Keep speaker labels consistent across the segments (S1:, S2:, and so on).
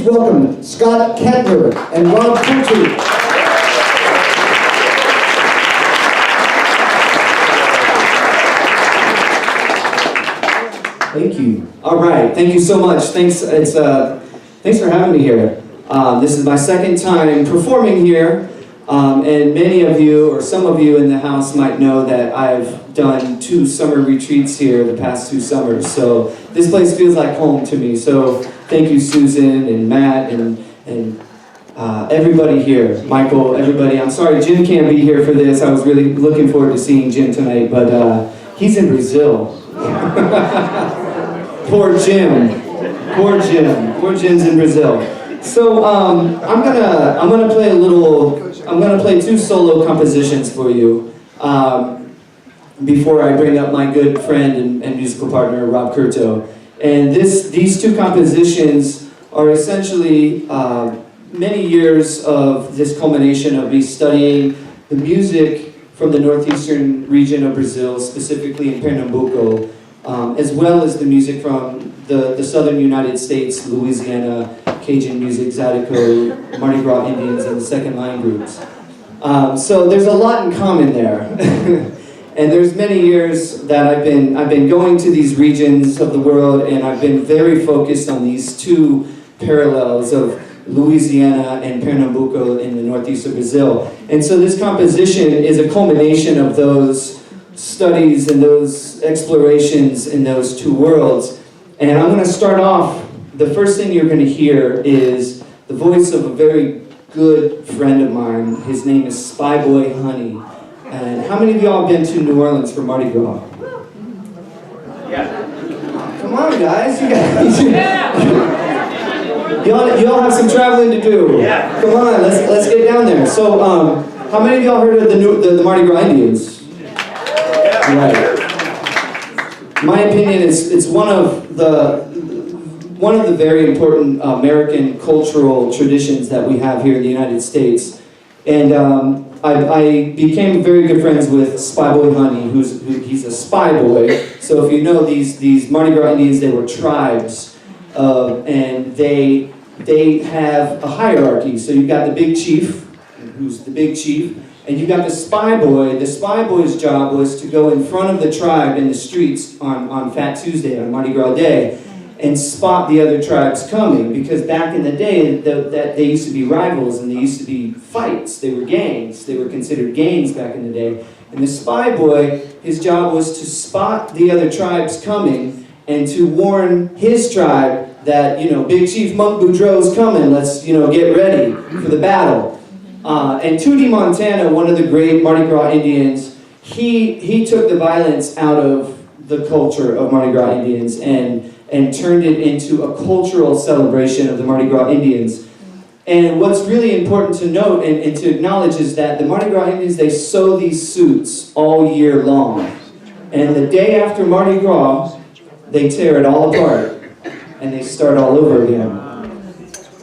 S1: welcome Scott Kettner and Maracatu.
S2: Thank you. All right, thank you so much. Thanks for having me here. This is my second time performing here, and many of you, or some of you in the house might know that I've done 2 summer retreats here the past 2 summers, so this place feels like home to me. So thank you, Susan and Matt and everybody here, Michael, everybody. I'm sorry Jim can't be here for this. I was really looking forward to seeing Jim tonight, but he's in Brazil. Poor Jim. Poor Jim. Poor Jim's in Brazil. So I'm gonna play 2 solo compositions for you before I bring up my good friend and musical partner Rob Curto. And these 2 compositions are essentially many years of this culmination of me studying the music from the northeastern region of Brazil, specifically in Pernambuco, as well as the music from the southern United States, Louisiana, Cajun music, Zydeco, Mardi Gras Indians, and the second line groups. So there's a lot in common there. And there's many years that I've been going to these regions of the world, and I've been very focused on these 2 parallels of Louisiana and Pernambuco in the northeast of Brazil. And so this composition is a culmination of those studies and those explorations in those 2 worlds. And I'm going to start off, the first thing you're going to hear is the voice of a very good friend of mine. His name is Spy Boy Honey. And how many of y'all have been to New Orleans for Mardi Gras? Yeah. Come on, guys. Y'all have some traveling to do. Yeah. Come on, let's get down there. So, how many of y'all heard of the Mardi Gras Indians? Yeah. Right. My opinion is it's one of the very important American cultural traditions that we have here in the United States. And I became very good friends with Spy Boy Honey, he's a spy boy. So if you know these Mardi Gras Indians, they were tribes, and they have a hierarchy. So you've got the big chief, who's the big chief, and you've got the spy boy. The spy boy's job was to go in front of the tribe in the streets on Fat Tuesday, on Mardi Gras Day, and spot the other tribes coming, because back in the day, that they used to be rivals, and they used to be fights. They were gangs. They were considered gangs back in the day. And the spy boy, his job was to spot the other tribes coming and to warn his tribe that, Big Chief Monk Boudreaux's coming. Let's, get ready for the battle. And Tootie Montana, one of the great Mardi Gras Indians, he took the violence out of the culture of Mardi Gras Indians and turned it into a cultural celebration of the Mardi Gras Indians. And what's really important to note and to acknowledge is that the Mardi Gras Indians, they sew these suits all year long. And the day after Mardi Gras, they tear it all apart and they start all over again.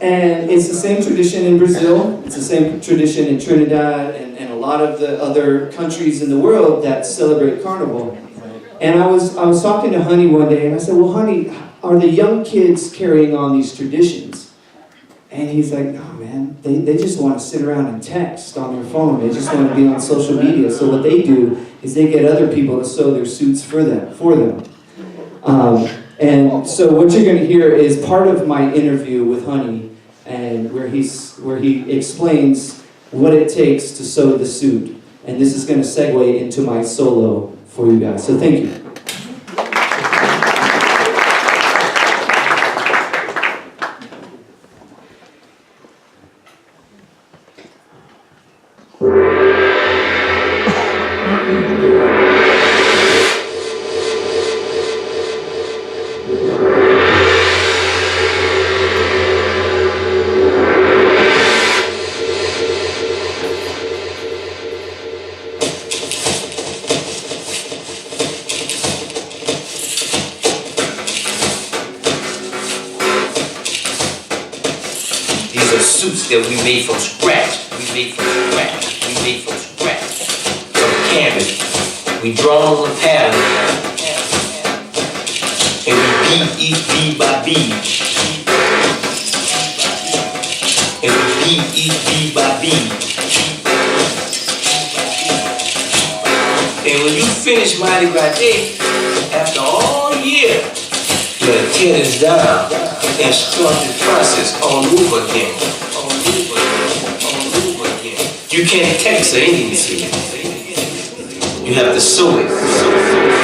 S2: And it's the same tradition in Brazil, it's the same tradition in Trinidad and a lot of the other countries in the world that celebrate Carnival. And I was talking to Honey one day, and I said, well, Honey, are the young kids carrying on these traditions? And he's like, no, man, they just want to sit around and text on their phone. They just want to be on social media. So what they do is they get other people to sew their suits for them. And so what you're going to hear is part of my interview with Honey, and where he explains what it takes to sew the suit. And this is going to segue into my solo for you guys. So thank you.
S3: Suits that we made from scratch. From canvas. We draw on the pattern and we beat each bead by bead. And the beat each beat by beat. And when you finish Mardi Gras Day, after all year, your attendance down and start the process all over again. You can't text or anything. You have to sew it.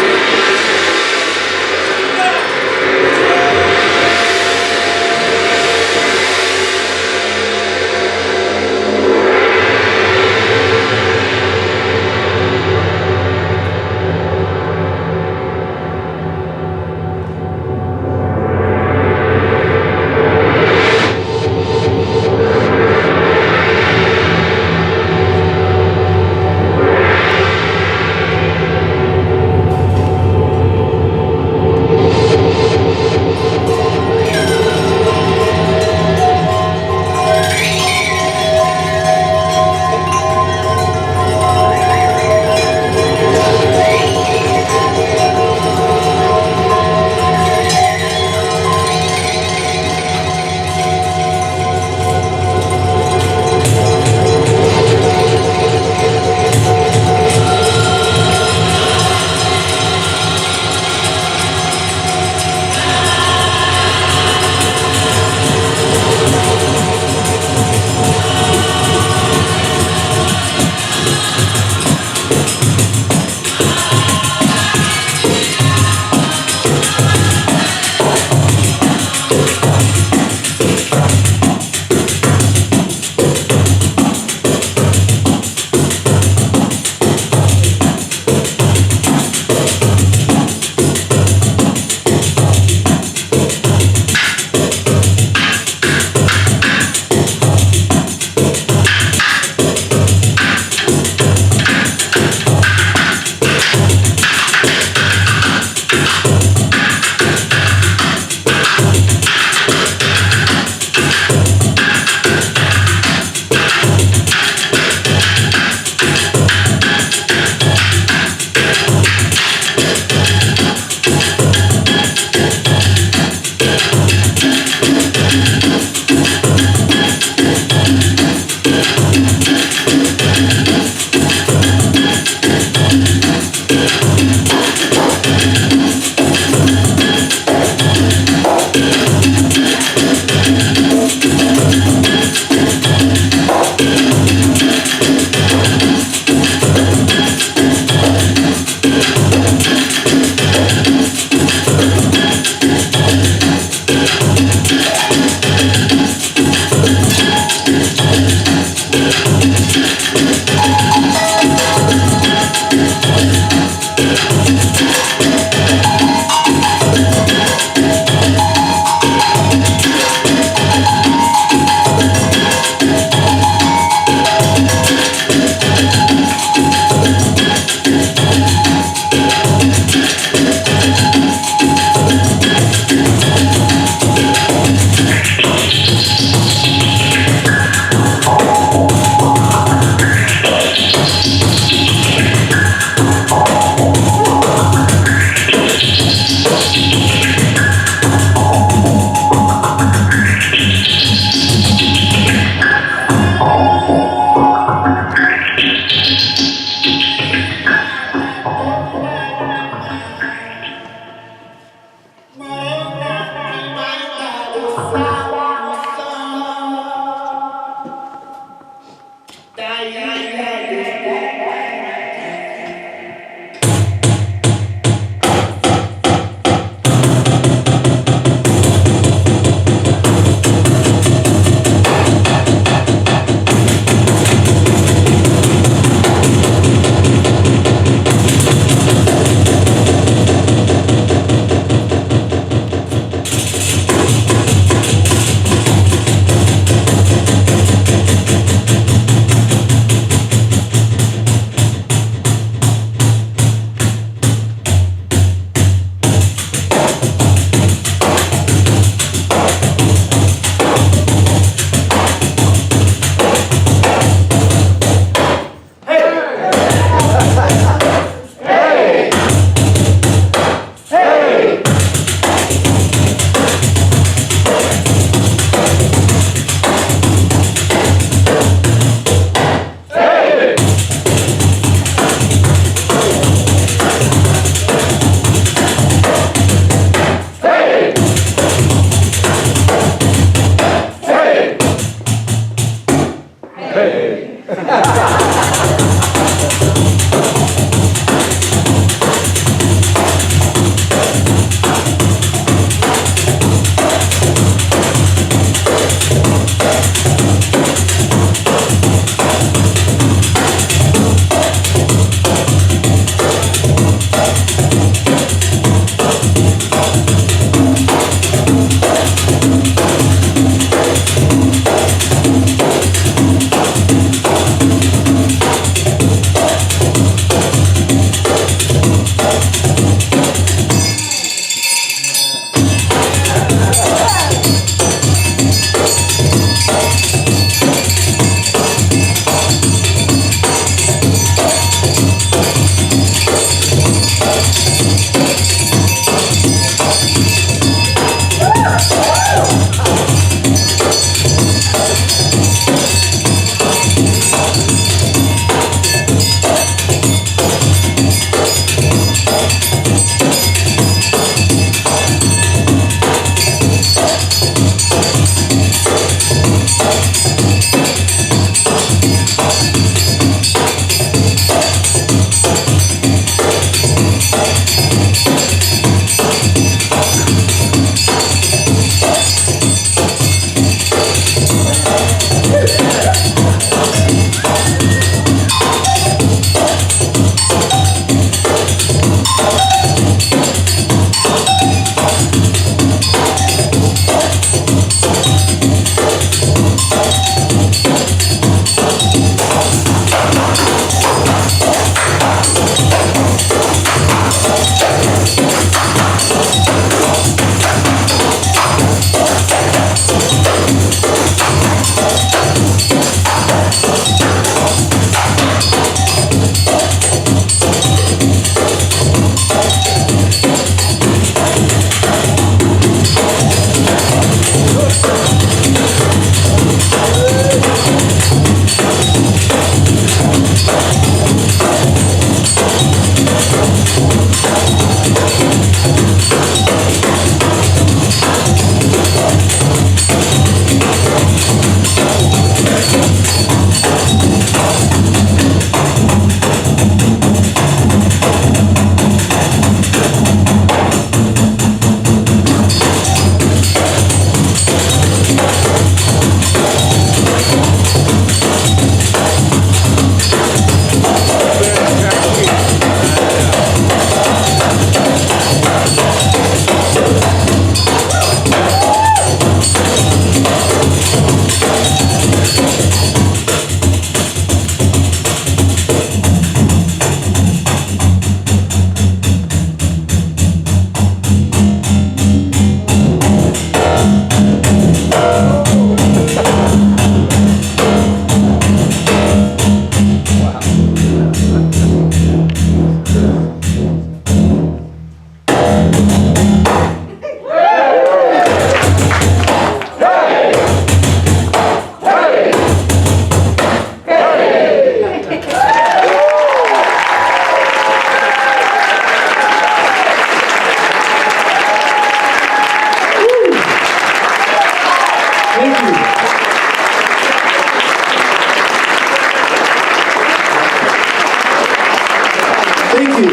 S2: Thank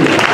S2: you.